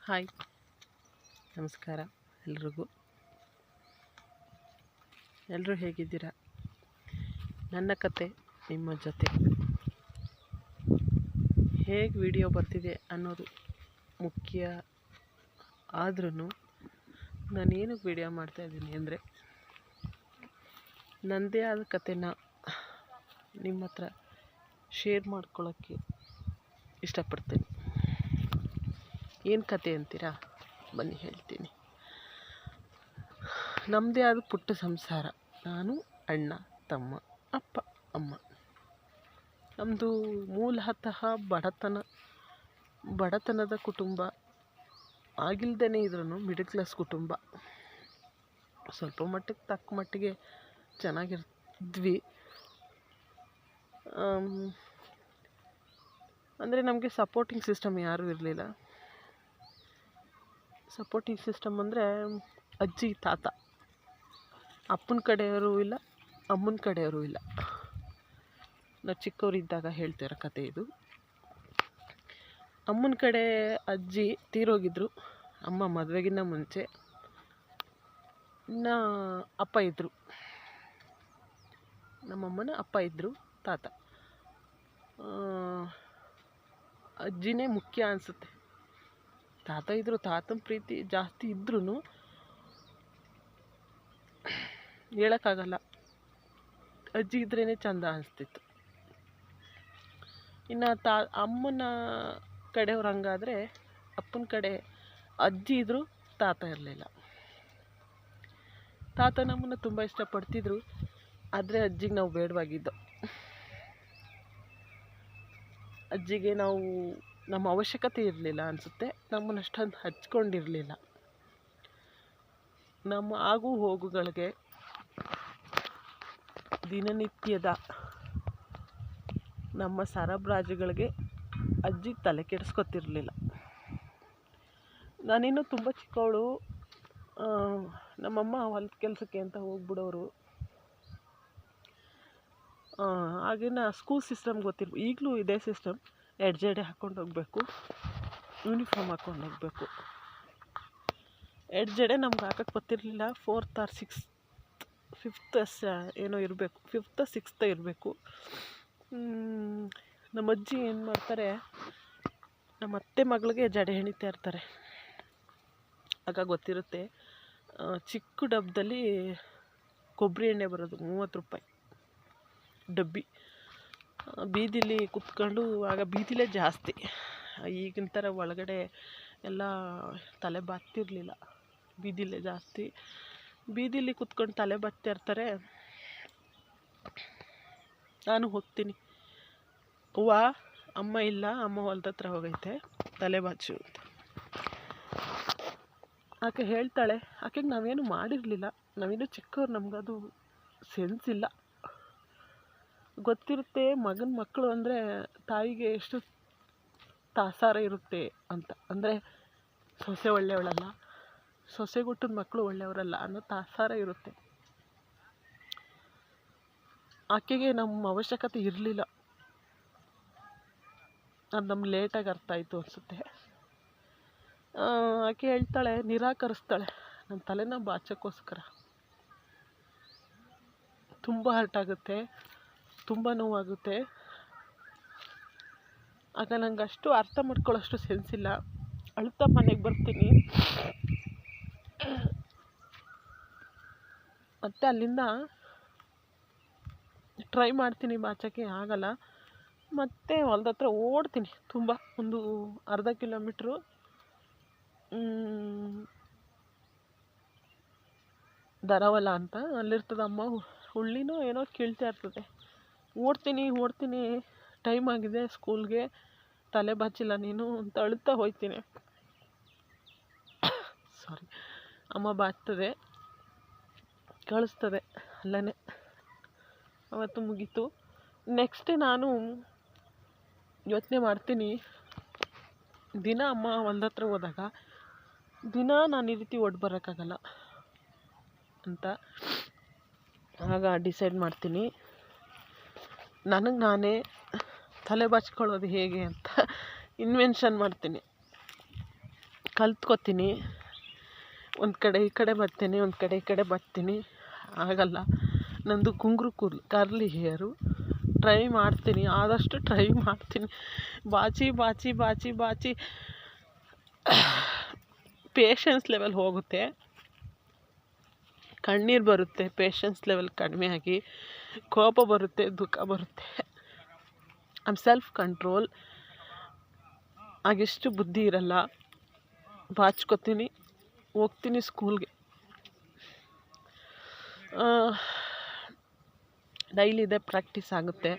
Hi, ನಮಸ್ಕಾರ ಎಲ್ರಿಗೂ. ಎಲ್ಲರೂ ಹೇಗಿದ್ದೀರಾ? ನನ್ನ ಕತೆ ನಿಮ್ಮ ಜೊತೆ ಹೇಗೆ ವಿಡಿಯೋ ಬರ್ತಿದೆ ಅನ್ನೋದು ಮುಖ್ಯ. ಆದ್ರೂ ನಾನೇನಕ್ಕೆ ವಿಡಿಯೋ ಮಾಡ್ತಾಯಿದ್ದೀನಿ ಅಂದರೆ, ನನ್ನದೇ ಆದ ಕತೆನ ನಿಮ್ಮ ಹತ್ರ ಶೇರ್ ಮಾಡ್ಕೊಳ್ಳೋಕ್ಕೆ ಇಷ್ಟಪಡ್ತೀನಿ. ಏನು ಕತೆ ಅಂತೀರಾ? ಬನ್ನಿ ಹೇಳ್ತೀನಿ. ನಮ್ಮದೇ ಆದ ಪುಟ್ಟ ಸಂಸಾರ. ನಾನು, ಅಣ್ಣ, ತಮ್ಮ, ಅಪ್ಪ, ಅಮ್ಮ. ನಮ್ಮದು ಮೂಲತಃ ಬಡತನದ ಕುಟುಂಬ ಆಗಿಲ್ದೇ ಇದ್ರೂ ಮಿಡಲ್ ಕ್ಲಾಸ್ ಕುಟುಂಬ. ಸ್ವಲ್ಪ ಮಟ್ಟಿಗೆ ತಕ್ಕ ಮಟ್ಟಿಗೆ ಚೆನ್ನಾಗಿರ್ದ್ವಿ. ಅಂದರೆ ನಮಗೆ ಸಪೋರ್ಟಿಂಗ್ ಸಿಸ್ಟಮ್ ಯಾರೂ ಇರಲಿಲ್ಲ. ಸಪೋರ್ಟಿಂಗ್ ಸಿಸ್ಟಮ್ ಅಂದರೆ ಅಜ್ಜಿ ತಾತ, ಅಪ್ಪನ ಕಡೆಯವರು ಇಲ್ಲ, ಅಮ್ಮನ ಕಡೆಯವರು ಇಲ್ಲ. ನಾವು ಚಿಕ್ಕವರಿದ್ದಾಗ ಹೇಳ್ತಿರೋ ಕತೆ ಇದು. ಅಮ್ಮನ ಕಡೆ ಅಜ್ಜಿ ತೀರೋಗಿದ್ರು, ಅಮ್ಮ ಮದುವೆಗಿನ್ನ ಮುಂಚೆ. ಇನ್ನು ಅಪ್ಪ ಇದ್ದರು, ನಮ್ಮಮ್ಮನ ಅಪ್ಪ ಇದ್ದರು, ತಾತ. ಅಜ್ಜಿನೇ ಮುಖ್ಯ ಅನಿಸುತ್ತೆ. ತಾತ ಇದ್ದರು, ತಾತನ ಪ್ರೀತಿ ಜಾಸ್ತಿ ಇದ್ರೂ ಹೇಳೋಕ್ಕಾಗಲ್ಲ. ಅಜ್ಜಿ ಇದ್ರೇ ಚಂದ ಅನಿಸ್ತಿತ್ತು. ಇನ್ನು ಅಮ್ಮನ ಕಡೆಯವ್ರು ಹಂಗಾದರೆ, ಅಪ್ಪನ ಕಡೆ ಅಜ್ಜಿ ಇದ್ದರು, ತಾತ ಇರಲಿಲ್ಲ. ತಾತ ನಮ್ಮನ್ನು ತುಂಬ ಇಷ್ಟಪಡ್ತಿದ್ರು, ಆದರೆ ಅಜ್ಜಿಗೆ ನಾವು ಬೇಡವಾಗಿದ್ದೋ. ಅಜ್ಜಿಗೆ ನಾವು ನಮ್ಮ ಅವಶ್ಯಕತೆ ಇರಲಿಲ್ಲ ಅನಿಸುತ್ತೆ. ನಮ್ಮನ್ನು ಅಷ್ಟೊಂದು ಹಚ್ಕೊಂಡಿರಲಿಲ್ಲ. ನಮ್ಮ ಆಗು ಹೋಗುಗಳಿಗೆ, ದಿನನಿತ್ಯದ ನಮ್ಮ ಸರಬರಾಜುಗಳಿಗೆ ಅಜ್ಜಿ ತಲೆ ಕೆಡಿಸ್ಕೊತಿರ್ಲಿಲ್ಲ. ನಾನಿನ್ನೂ ತುಂಬ ಚಿಕ್ಕವಳು. ನಮ್ಮಮ್ಮ ಹೊಲದ ಕೆಲಸಕ್ಕೆ ಅಂತ ಹೋಗ್ಬಿಡೋರು. ಆಗಿನ ಸ್ಕೂಲ್ ಸಿಸ್ಟಮ್ ಗೊತ್ತಿರ್ಬೋದು. ಈಗಲೂ ಇದೇ ಸಿಸ್ಟಮ್. 2 ಜಡೆ ಹಾಕ್ಕೊಂಡು ಹೋಗಬೇಕು, ಯೂನಿಫಾರ್ಮ್ ಹಾಕ್ಕೊಂಡು ಹೋಗಬೇಕು. 2 ಜಡೆ ನಮ್ಗೆ ಹಾಕೋಕ್ಕೆ ಗೊತ್ತಿರಲಿಲ್ಲ. 4th or 5th ಏನೋ ಇರಬೇಕು, 5th 6th ಇರಬೇಕು. ನಮ್ಮ ಅಜ್ಜಿ ಏನು ಮಾಡ್ತಾರೆ, ನಮ್ಮ ಅತ್ತೆ ಮಗಳಿಗೆ ಜಡೆ ಹೆಣಿತಾ ಇರ್ತಾರೆ. ಆಗ ಗೊತ್ತಿರುತ್ತೆ, ಚಿಕ್ಕ ಡಬ್ಬದಲ್ಲಿ ಕೊಬ್ಬರಿ ಎಣ್ಣೆ ಬರೋದು, 30 ರೂಪಾಯಿ ಡಬ್ಬಿ. ಬೀದಿಲಿ ಕುತ್ಕೊಂಡು, ಆಗ ಬೀದಿಲೇ ಜಾಸ್ತಿ. ಈಗಿನ ಥರ ಒಳಗಡೆ ಎಲ್ಲ ತಲೆ ಬಾಗ್ತಿರ್ಲಿಲ್ಲ, ಬೀದಿಲೇ ಜಾಸ್ತಿ. ಬೀದಿಲಿ ಕುತ್ಕೊಂಡು ತಲೆ ಬಾಗ್ತಾ ಇರ್ತಾರೆ. ನಾನು ಹೋಗ್ತೀನಿ, ಅವ್ವ ಅಮ್ಮ ಇಲ್ಲ, ಅಮ್ಮ ಹೊಲ್ದ ಹತ್ರ ಹೋಗೈತೆ, ತಲೆ ಬಾಚು ಅಂತ. ಆಕೆ ಹೇಳ್ತಾಳೆ. ಆಕೆಗೆ ನಾವೇನು ಮಾಡಿರಲಿಲ್ಲ, ನಾವಿನ್ನೂ ಚಿಕ್ಕವ್ರು, ನಮಗದು ಸೆನ್ಸ್ ಇಲ್ಲ. ಗೊತ್ತಿರುತ್ತೆ ಮಗನ ಮಕ್ಕಳು ಅಂದರೆ ತಾಯಿಗೆ ಎಷ್ಟು ತಾಸಾರ ಇರುತ್ತೆ ಅಂತ. ಅಂದರೆ ಸೊಸೆ ಒಳ್ಳೆಯವಳಲ್ಲ, ಸೊಸೆಗುಟ್ಟದ ಮಕ್ಕಳು ಒಳ್ಳೆಯವರಲ್ಲ ಅನ್ನೋ ತಾಸಾರ ಇರುತ್ತೆ. ಆಕೆಗೆ ನಮ್ಮ ಅವಶ್ಯಕತೆ ಇರಲಿಲ್ಲ. ಅದು ನಮ್ಗೆ ಲೇಟಾಗಿ ಅರ್ಥ ಆಯಿತು ಅನಿಸುತ್ತೆ. ಆಕೆ ಹೇಳ್ತಾಳೆ, ನಿರಾಕರಿಸ್ತಾಳೆ ನನ್ನ ತಲೆನ ಬಾಚೋಕ್ಕೋಸ್ಕರ. ತುಂಬ ಹರ್ಟ್ ಆಗುತ್ತೆ, ತುಂಬ ನೋವಾಗುತ್ತೆ. ಆಗ ನಂಗೆ ಅಷ್ಟು ಅರ್ಥ ಮಾಡ್ಕೊಳ್ಳೋಷ್ಟು ಸೆನ್ಸ್ ಇಲ್ಲ. ಅಳ್ತಾ ಮನೆಗೆ ಬರ್ತೀನಿ. ಮತ್ತು ಅಲ್ಲಿಂದ ಟ್ರೈ ಮಾಡ್ತೀನಿ ಬಾಚೋಕ್ಕೆ, ಆಗಲ್ಲ. ಮತ್ತು ಹೊಲ್ದ ಹತ್ರ ಓಡ್ತೀನಿ. ತುಂಬ ಒಂದು ಅರ್ಧ ಕಿಲೋಮೀಟ್ರು ದರವಲ ಅಂತ ಅಲ್ಲಿರ್ತದೆ. ಅಮ್ಮ ಹುಳ್ಳಿನೋ ಏನೋ ಕೀಳ್ತಾ ಇರ್ತದೆ. ಓಡ್ತೀನಿ, ಟೈಮ್ ಆಗಿದೆ ಸ್ಕೂಲ್ಗೆ, ತಲೆ ಬಾಚಿಲ್ಲ ನೀನು ಅಂತ ಅಳ್ತಾ ಹೋಗ್ತೀನಿ. ಅಮ್ಮ ಬಾಚ್ತದೆ, ಕಳಿಸ್ತದೆ ಅಲ್ಲೇ. ಅವತ್ತು ಮುಗೀತು. ನೆಕ್ಸ್ಟ್ ನಾನು ಯೋಚನೆ ಮಾಡ್ತೀನಿ, ದಿನ ಅಮ್ಮ ಹೊಲ್ದ ಹತ್ರ ಹೋದಾಗ ದಿನ ನಾನು ಈ ರೀತಿ ಒಟ್ಟು ಬರೋಕ್ಕಾಗಲ್ಲ ಅಂತ. ಆಗ ಡಿಸೈಡ್ ಮಾಡ್ತೀನಿ, ನನಗೆ ನಾನೇ ತಲೆ ಬಾಚ್ಕೊಳ್ಳೋದು ಹೇಗೆ ಅಂತ ಇನ್ವೆನ್ಷನ್ ಮಾಡ್ತೀನಿ. ಕಲ್ತ್ಕೊತೀನಿ. ಒಂದು ಕಡೆ ಈ ಕಡೆ ಬರ್ತೀನಿ, ಒಂದು ಕಡೆ ಈ ಕಡೆ ಬರ್ತೀನಿ, ಆಗಲ್ಲ. ನಂದು ಗುಂಗುರು ಕೂದಲು, ಕರ್ಲಿ ಹೇರು. ಟ್ರೈ ಮಾಡ್ತೀನಿ, ಆದಷ್ಟು ಟ್ರೈ ಮಾಡ್ತೀನಿ. ಬಾಚಿ ಬಾಚಿ ಬಾಚಿ ಬಾಚಿ ಪೇಷನ್ಸ್ ಲೆವೆಲ್ ಹೋಗುತ್ತೆ, ಕಣ್ಣೀರು ಬರುತ್ತೆ. ಪೇಷನ್ಸ್ ಲೆವೆಲ್ ಕಡಿಮೆ ಆಗಿ ಕೋಪ ಬರುತ್ತೆ, ದುಃಖ ಬರುತ್ತೆ. I'm self control. ಆಗಿಷ್ಟು ಬುದ್ಧಿ ಇರಲ್ಲ. ಬಾಚ್ಕೊತೀನಿ, ಹೋಗ್ತೀನಿ ಸ್ಕೂಲ್ಗೆ. ಡೈಲಿ ಇದೇ ಪ್ರಾಕ್ಟೀಸ್ ಆಗುತ್ತೆ.